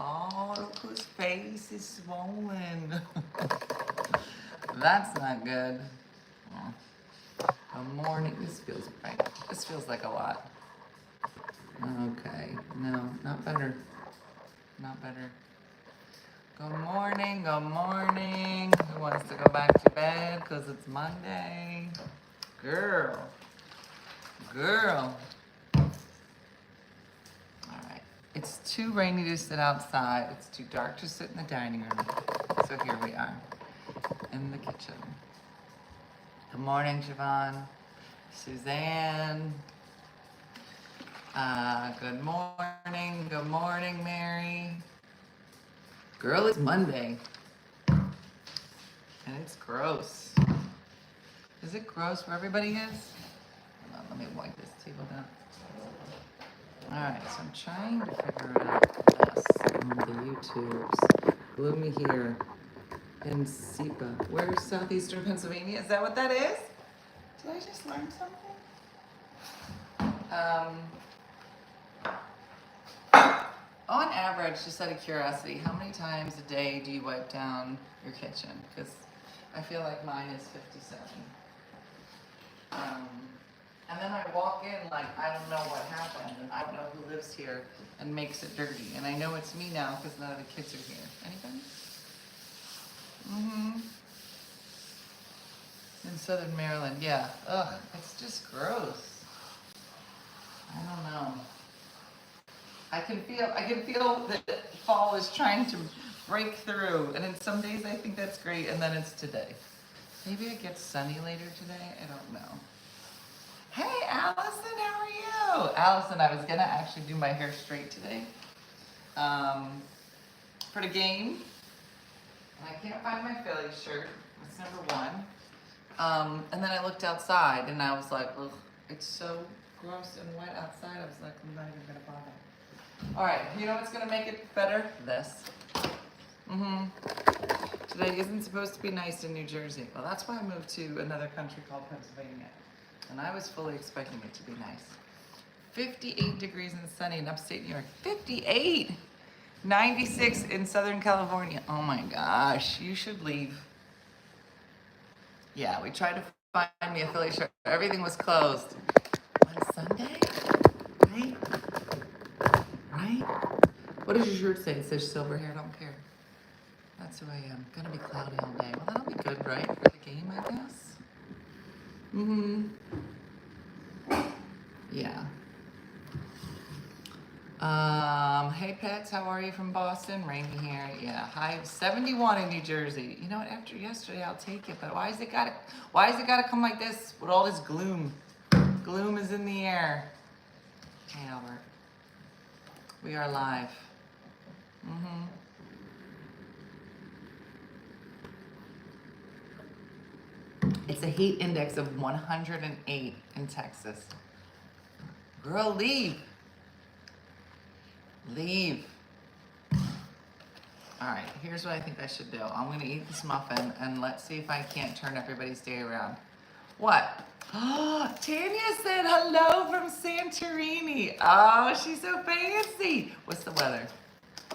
Oh, look whose face is swollen. That's not good. Oh, good morning. This feels right. This feels like a lot. Okay. No, not better. Not better. Good morning. Good morning. Who wants to go back to bed because it's Monday? Girl. Girl. All right. It's too rainy to sit outside. It's too dark to sit in the dining room. So here we are in the kitchen. Good morning, Siobhan. Suzanne. Good morning. Good morning, Mary. Girl, it's Monday. And it's gross. Is it gross where everybody is? Hold on, let me wipe this table down. Alright, so I'm trying to figure out this on the YouTubes. Gloomy here in Sepa. Where's southeastern Pennsylvania? Is that what that is? Did I just learn something? On average, just out of curiosity, how many times a day do you wipe down your kitchen? Because I feel like mine is 57. And then I walk in like I don't know what happened, and I don't know who lives here and makes it dirty. And I know it's me now because none of the kids are here. Anybody? Mm-hmm. In Southern Maryland, yeah. Ugh, it's just gross. I don't know. I can feel that fall is trying to break through, and then some days I think that's great, and then it's today. Maybe it gets sunny later today. I don't know. Hey, Allison, how are you? Allison, I was gonna actually do my hair straight today for the game, and I can't find my Philly shirt. That's number one. And then I looked outside, and I was like, ugh, it's so gross and wet outside. I was like, I'm not even gonna bother. All right, you know what's gonna make it better? This. Today isn't supposed to be nice in New Jersey. Well, that's why I moved to another country called Pennsylvania. And I was fully expecting it to be nice. 58 degrees and sunny in upstate New York. 58! 96 in Southern California. Oh my gosh, you should leave. Yeah, we tried to find me a Philly shirt. Everything was closed. On Sunday? Right? Right? What does your shirt say? It says silver hair, don't care. That's who I am. Gonna be cloudy all day. Well, that'll be good, right? For the game, I guess. Yeah. Hey pets, how are you from Boston? Rainy here. Yeah. High 71 in New Jersey. You know what? After yesterday, I'll take it. But why is it gotta come like this with all this gloom? Gloom is in the air. Hey Albert. We are live. It's a heat index of 108 in Texas. Girl, leave. Leave. All right, here's what I think I should do. I'm gonna eat this muffin and let's see if I can't turn everybody's day around. What? Oh, Tanya said hello from Santorini. Oh, she's so fancy. What's the weather?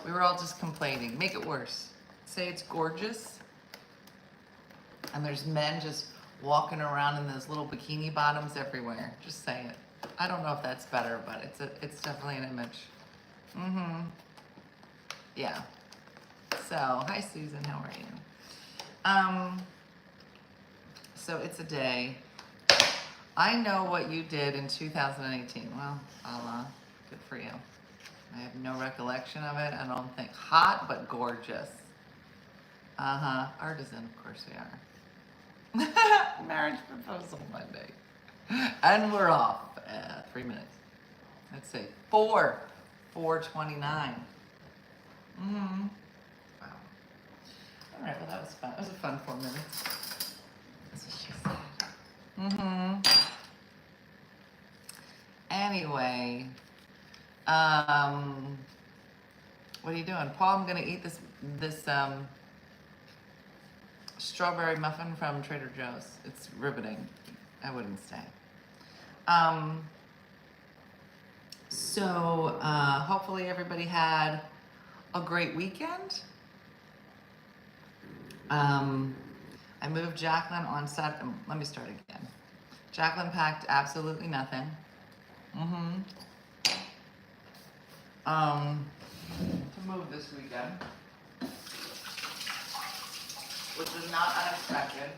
We were all just complaining. Make it worse. Say it's gorgeous. And there's men just walking around in those little bikini bottoms everywhere. Just say it. I don't know if that's better, but it's definitely an image. Yeah. So, hi Susan, how are you? So it's a day. I know what you did in 2018. Well, Allah, good for you. I have no recollection of it. I don't think hot, but gorgeous. Artisan, of course we are. Marriage proposal Monday. And we're off. 3 minutes. Let's see. 4:29. Wow. All right, well that was fun. It was a fun 4 minutes. That's what she said. Anyway, what are you doing? Paul, I'm gonna eat this strawberry muffin from Trader Joe's. It's riveting. I wouldn't stay. So hopefully everybody had a great weekend. I moved Jacqueline on Saturday. Let me start again. Jacqueline packed absolutely nothing. To move this weekend, which was not unexpected.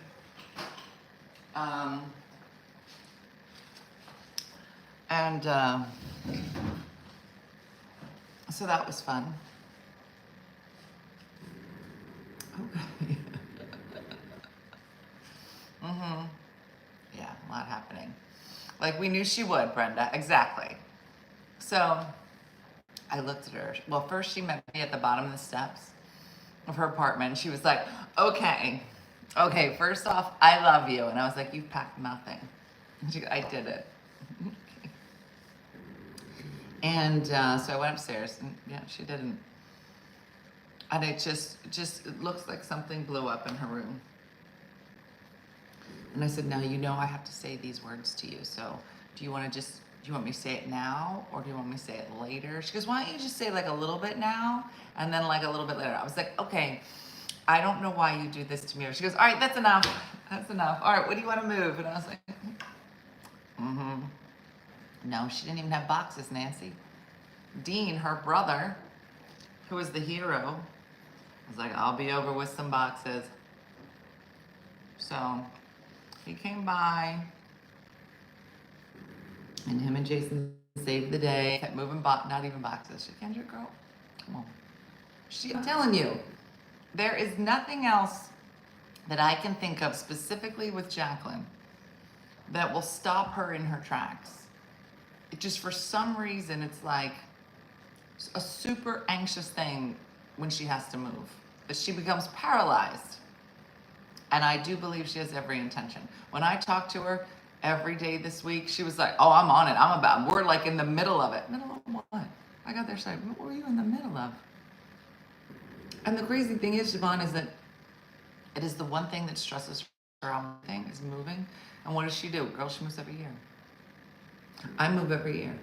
And so that was fun. Okay. Yeah, a lot happening. Like we knew she would, Brenda. Exactly. So I looked at her. Well, first she met me at the bottom of the steps of her apartment. She was like, okay, first off, I love you. And I was like, you've packed nothing. And she goes, I did it. And so I went upstairs and yeah, she didn't. And it just it looks like something blew up in her room. And I said, now you know I have to say these words to you. So do you want me to say it now or do you want me to say it later? She goes, why don't you just say like a little bit now and then like a little bit later? I was like, okay, I don't know why you do this to me. She goes, all right, that's enough. That's enough. All right, what do you want to move? And I was like, No, she didn't even have boxes, Nancy. Dean, her brother, who was the hero, was like, I'll be over with some boxes. So he came by, and him and Jason saved the day. Kept moving, not even boxes. She can't, girl. Come on. I'm telling you, there is nothing else that I can think of specifically with Jacqueline that will stop her in her tracks. It just, for some reason, it's like a super anxious thing when she has to move. That she becomes paralyzed. And I do believe she has every intention. When I talked to her every day this week, she was like, oh, I'm on it. We're like in the middle of it. Middle of what? I got there, saying, what were you in the middle of? And the crazy thing is, Siobhan, is that it is the one thing that stresses her out, is moving. And what does she do? Girl, she moves every year. I move every year.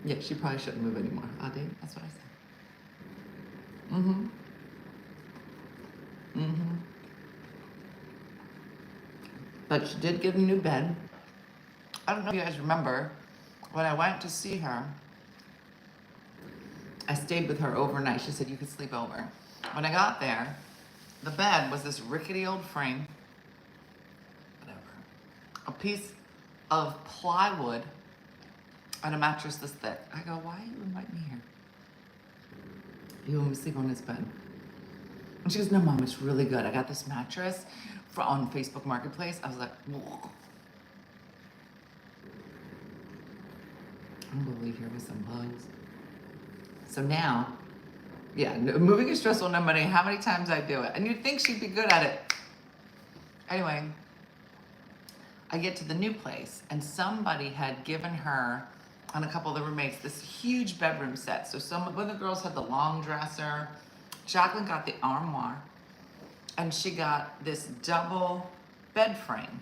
Yeah, she probably shouldn't move anymore. Dave? That's what I said. But she did get a new bed. I don't know if you guys remember, when I went to see her, I stayed with her overnight. She said you could sleep over. When I got there, the bed was this rickety old frame, whatever, a piece of plywood, and a mattress this thick. I go, why you invite me here? You want me to sleep on this bed? And she goes, no, Mom, it's really good. I got this mattress on Facebook Marketplace. I was like, whoa. I'm gonna leave here with some bugs. So now, yeah, moving is stressful no matter how many times I do it. And you'd think she'd be good at it. Anyway, I get to the new place and somebody had given her and a couple of the roommates this huge bedroom set. So one of the girls had the long dresser. Jacqueline got the armoire. And she got this double bed frame.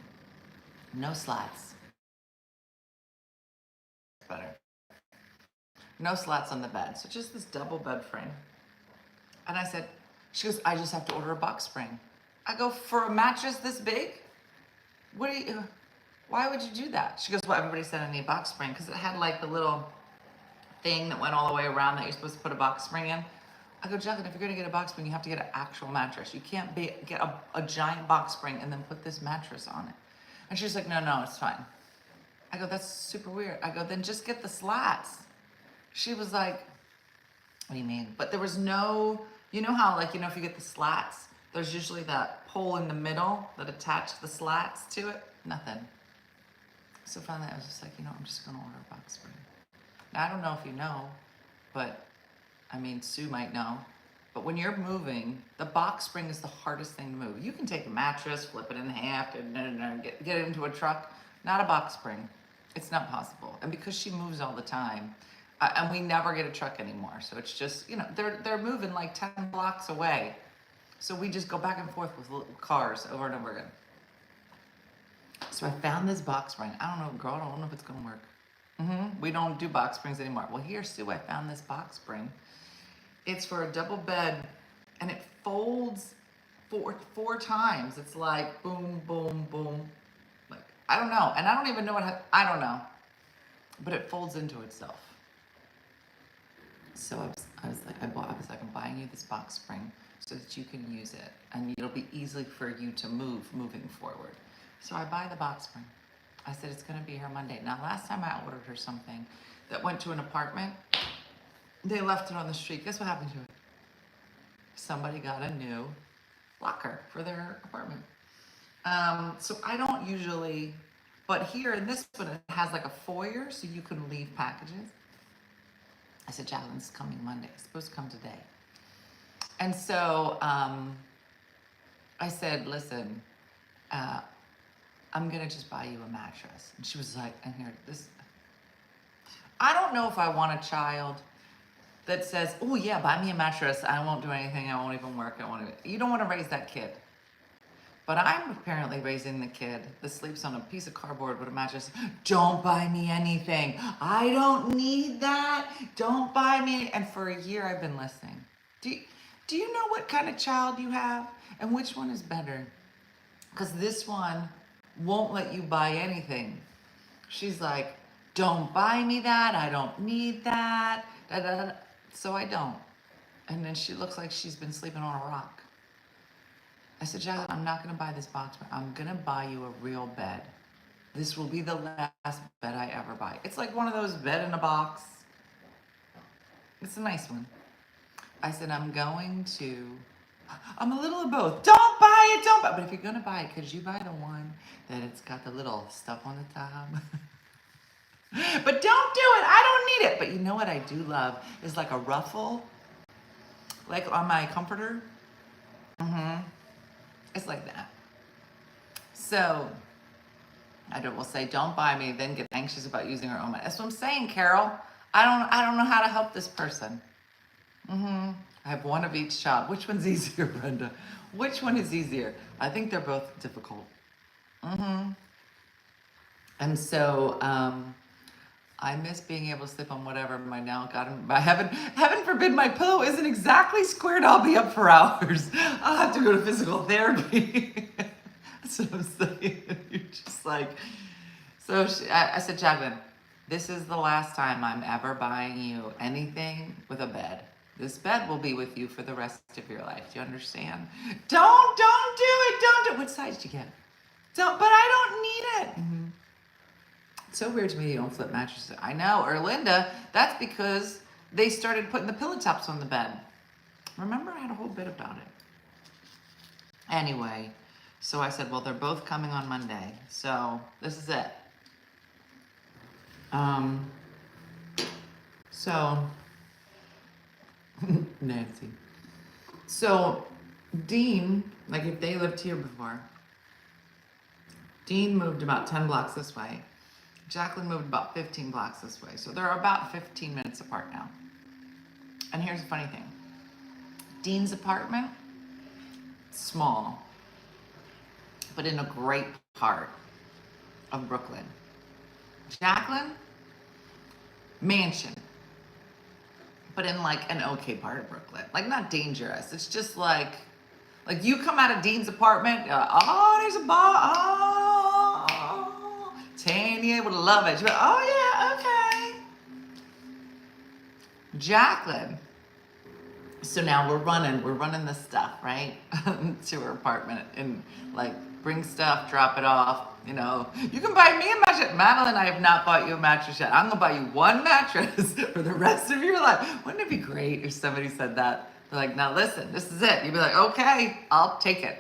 No slats. Better. No slats on the bed. So just this double bed frame. And I said, she goes, I just have to order a box spring. I go, for a mattress this big? Why would you do that? She goes, well, everybody said I need a box spring because it had like the little thing that went all the way around that you're supposed to put a box spring in. I go, Jacqueline, if you're gonna get a box spring, you have to get an actual mattress. You can't get a giant box spring and then put this mattress on it. And she's like, no, it's fine. I go, that's super weird. I go, then just get the slats. She was like, what do you mean? But there was no, you know how like, if you get the slats, there's usually that pole in the middle that attached the slats to it. Nothing. So finally I was just like, I'm just gonna order a box spring. Now I don't know if you know, but Sue might know, but when you're moving, the box spring is the hardest thing to move. You can take a mattress, flip it in half, and get it into a truck. Not a box spring. It's not possible. And because she moves all the time, and we never get a truck anymore, so it's just, they're moving like 10 blocks away. So we just go back and forth with little cars over and over again. So I found this box spring. I don't know, girl, I don't know if it's gonna work. We don't do box springs anymore. Well, here, Sue, I found this box spring. It's for a double bed, and it folds four times. It's like boom, boom, boom. Like, I don't know. And I don't even know I don't know. But it folds into itself. So I was like, I'm buying you this box spring so that you can use it. And it'll be easy for you to moving forward. So I buy the box spring. I said, it's going to be here Monday. Now, last time I ordered her something that went to an apartment, they left it on the street. Guess what happened to it? Somebody got a new locker for their apartment. So I don't usually, but here in this one, it has like a foyer so you can leave packages. I said, Jacqueline's coming Monday. It's supposed to come today. And so I said, listen, I'm going to just buy you a mattress. And she was like, and here, this. I don't know if I want a child that says, oh yeah, buy me a mattress. I won't do anything. I won't even work. You don't want to raise that kid. But I'm apparently raising the kid that sleeps on a piece of cardboard with a mattress. Don't buy me anything. I don't need that. Don't buy me. And for a year, I've been listening. Do you know what kind of child you have and which one is better? Because this one won't let you buy anything. She's like, don't buy me that. I don't need that. Da, da, da. So I don't. And then she looks like she's been sleeping on a rock. I said, Jacqueline, I'm not going to buy this box, but I'm going to buy you a real bed. This will be the last bed I ever buy. It's like one of those bed in a box. It's a nice one. I said, I'm a little of both. Don't buy it, But if you're going to buy it, could you buy the one that it's got the little stuff on the top? But don't do it. I don't need it. But you know what I do love is like a ruffle, like on my comforter. It's like that. So I will say, don't buy me, then get anxious about using her own money. That's what I'm saying, Carol. I don't know how to help this person. I have one of each child. Which one's easier, Brenda? Which one is easier? I think they're both difficult. And so I miss being able to sleep on whatever my now heaven forbid my pillow isn't exactly squared. I'll be up for hours. I'll have to go to physical therapy. That's what I'm saying. You're just like, so I said, Jacqueline, this is the last time I'm ever buying you anything with a bed. This bed will be with you for the rest of your life. Do you understand? Don't do it. Don't do it. What size did you get? But I don't need it. It's so weird to me you don't flip mattresses. I know, or Linda, that's because they started putting the pillow tops on the bed. Remember, I had a whole bit about it. Anyway, so I said, well, they're both coming on Monday. So this is it. So, Nancy. So, Dean, like if they lived here before, Dean moved about 10 blocks this way. Jacqueline moved about 15 blocks this way. So they're about 15 minutes apart now. And here's the funny thing. Dean's apartment, small, but in a great part of Brooklyn. Jacqueline, mansion, but in like an okay part of Brooklyn. Like not dangerous. It's just like you come out of Dean's apartment, you're like, oh, there's a bar. Oh, Tanya would love it. She'd be like, oh yeah, okay. Jacqueline. So now we're running the stuff, right? To her apartment and like bring stuff, drop it off. You know, you can buy me a mattress. Madeline, I have not bought you a mattress yet. I'm gonna buy you one mattress for the rest of your life. Wouldn't it be great if somebody said that? They're like, now listen, this is it. You'd be like, okay, I'll take it.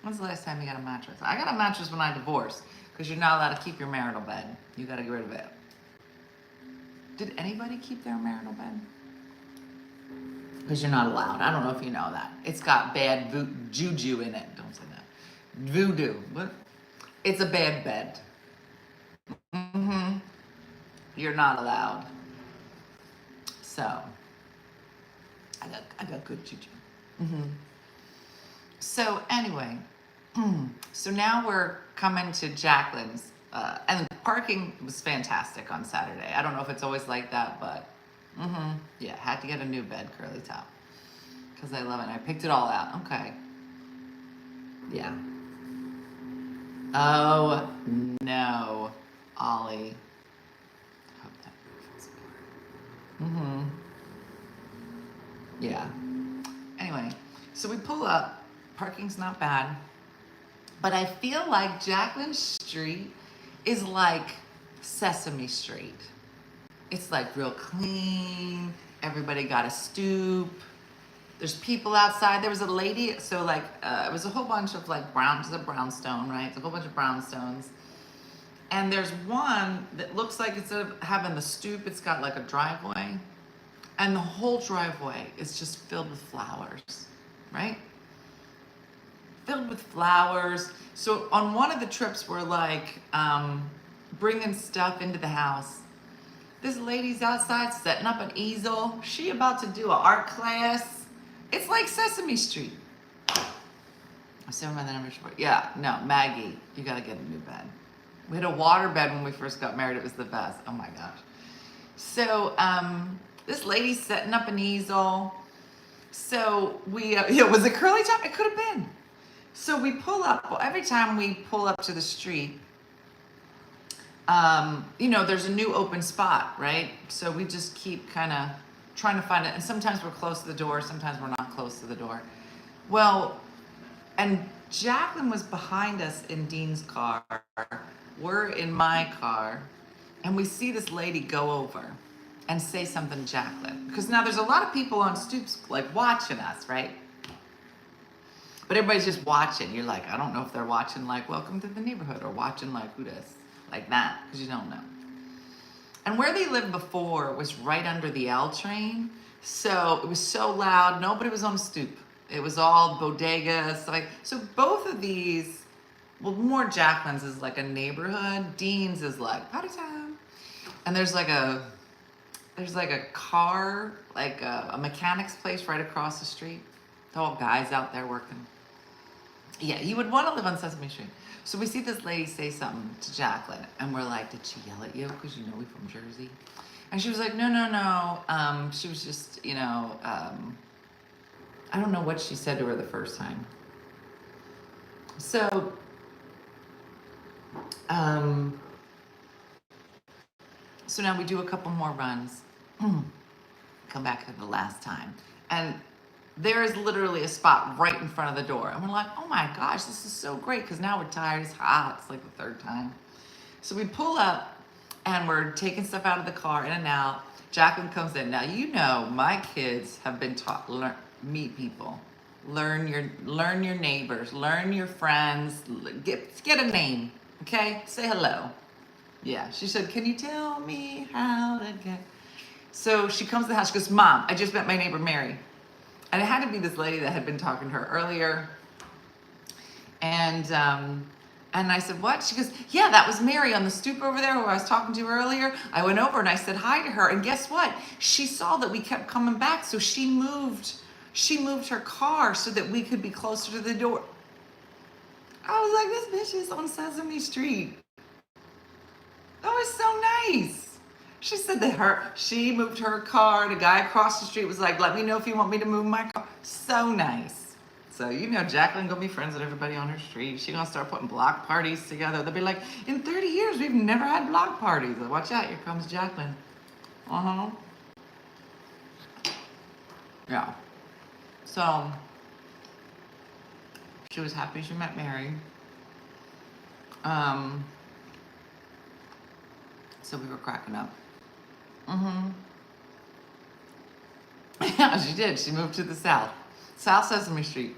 When's the last time you got a mattress? I got a mattress when I divorced because you're not allowed to keep your marital bed. You got to get rid of it. Did anybody keep their marital bed? Because you're not allowed. I don't know if you know that. It's got bad juju in it. Don't say that. Voodoo. What? It's a bad bed. You're not allowed. So, I got good juju. So anyway, so now we're coming to Jacqueline's, and parking was fantastic on Saturday. I don't know if it's always like that, but yeah, had to get a new bed, curly top, because I love it. I picked it all out. Okay. Yeah. Oh no, Ollie. Hope that falls apart. Yeah. Anyway, so we pull up. Parking's not bad, but I feel like Jacqueline Street is like Sesame Street. It's like real clean. Everybody got a stoop. There's people outside. There was a lady, so like it was a whole bunch of like it's a brownstone, right? It's a whole bunch of brownstones. And there's one that looks like instead of having the stoop, it's got like a driveway. And the whole driveway is just filled with flowers, right? Filled with flowers. So on one of the trips, we're like bringing stuff into the house. This lady's outside setting up an easel. She about to do an art class. It's like Sesame Street. I'm saying by the number short. Yeah, no, Maggie, you gotta get a new bed. We had a water bed when we first got married. It was the best. Oh my gosh. So this lady's setting up an easel. So we, was it curly top? It could have been. So we pull up. Well, every time we pull up to the street, there's a new open spot, right? So we just keep kind of trying to find it. And sometimes we're close to the door. Sometimes we're not close to the door. Well, and Jacqueline was behind us in Dean's car. We're in my car. And we see this lady go over and say something to Jacqueline. Because now there's a lot of people on stoops like watching us, right? But everybody's just watching. You're like, I don't know if they're watching like Welcome to the Neighborhood or watching like who this, like that, because you don't know. And where they lived before was right under the L train. So it was so loud. Nobody was on a stoop. It was all bodegas. So both of these, well, more Jacqueline's is like a neighborhood. Dean's is like party time. And there's like a car, like a mechanic's place right across the street. They're all guys out there working. Yeah, you would want to live on Sesame Street. So we see this lady say something to Jacqueline, and we're like, did she yell at you? Because you know we're from Jersey. And she was like, no. She was just, I don't know what she said to her the first time. So, so now we do a couple more runs. Come back to the last time. And there is literally a spot right in front of the door. And we're like, oh my gosh, this is so great, because now we're tired, it's hot, it's like the third time. So we pull up and we're taking stuff out of the car, in and out. Jacqueline comes in. Now, my kids have been taught, meet people. Learn your neighbors, learn your friends, get a name, okay? Say hello. Yeah, she said, can you tell me how to get... So she comes to the house, she goes, Mom, I just met my neighbor Mary. And it had to be this lady that had been talking to her earlier. And I said, what? She goes, yeah, that was Mary on the stoop over there who I was talking to earlier. I went over and I said hi to her. And guess what? She saw that we kept coming back. So she moved her car so that we could be closer to the door. I was like, this bitch is on Sesame Street. That was so nice. She said that she moved her car. The guy across the street was like, let me know if you want me to move my car. So nice. So, Jacqueline gonna be friends with everybody on her street. She's gonna start putting block parties together. They'll be like, in 30 years, we've never had block parties. Watch out, here comes Jacqueline. Yeah. So, she was happy she met Mary. So we were cracking up. Yeah, she did. She moved to the South Sesame Street.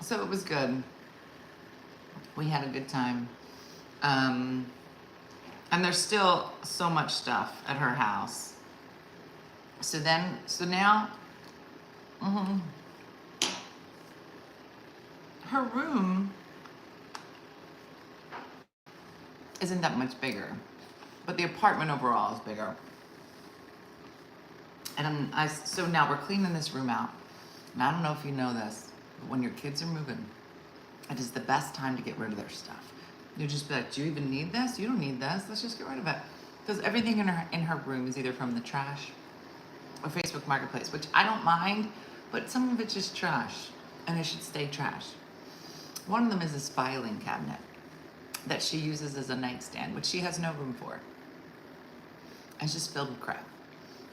So it was good. We had a good time. And there's still so much stuff at her house. So now, her room isn't that much bigger, but the apartment overall is bigger. And so now we're cleaning this room out. And I don't know if you know this, but when your kids are moving, It is the best time to get rid of their stuff. You just be like, do you even need this? You don't need this. Let's just get rid of it. Because everything in her room is either from the trash or Facebook Marketplace, which I don't mind, but some of it's just trash, and it should stay trash. One of them is this filing cabinet that she uses as a nightstand, which she has no room for. It's just filled with crap.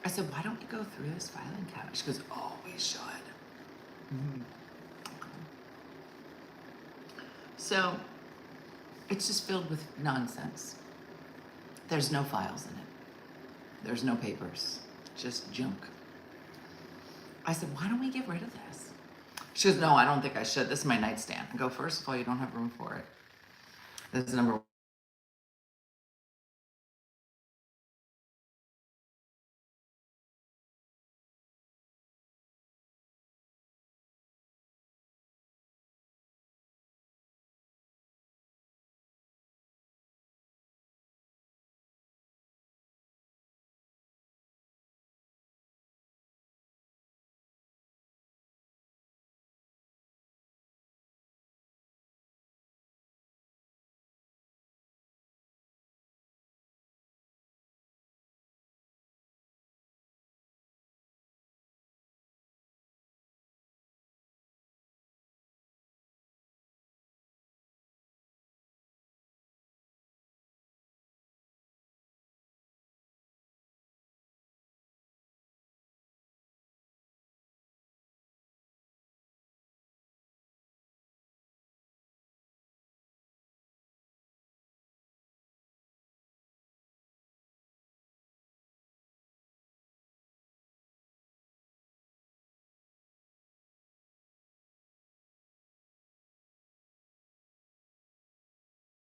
I said, why don't we go through this filing cabinet? She goes, oh, we should. Mm-hmm. So it's just filled with nonsense. There's no files in it. There's no papers, just junk. I said, why don't we get rid of this? She goes, no, I don't think I should. This is my nightstand. I go, first of all, you don't have room for it. This is number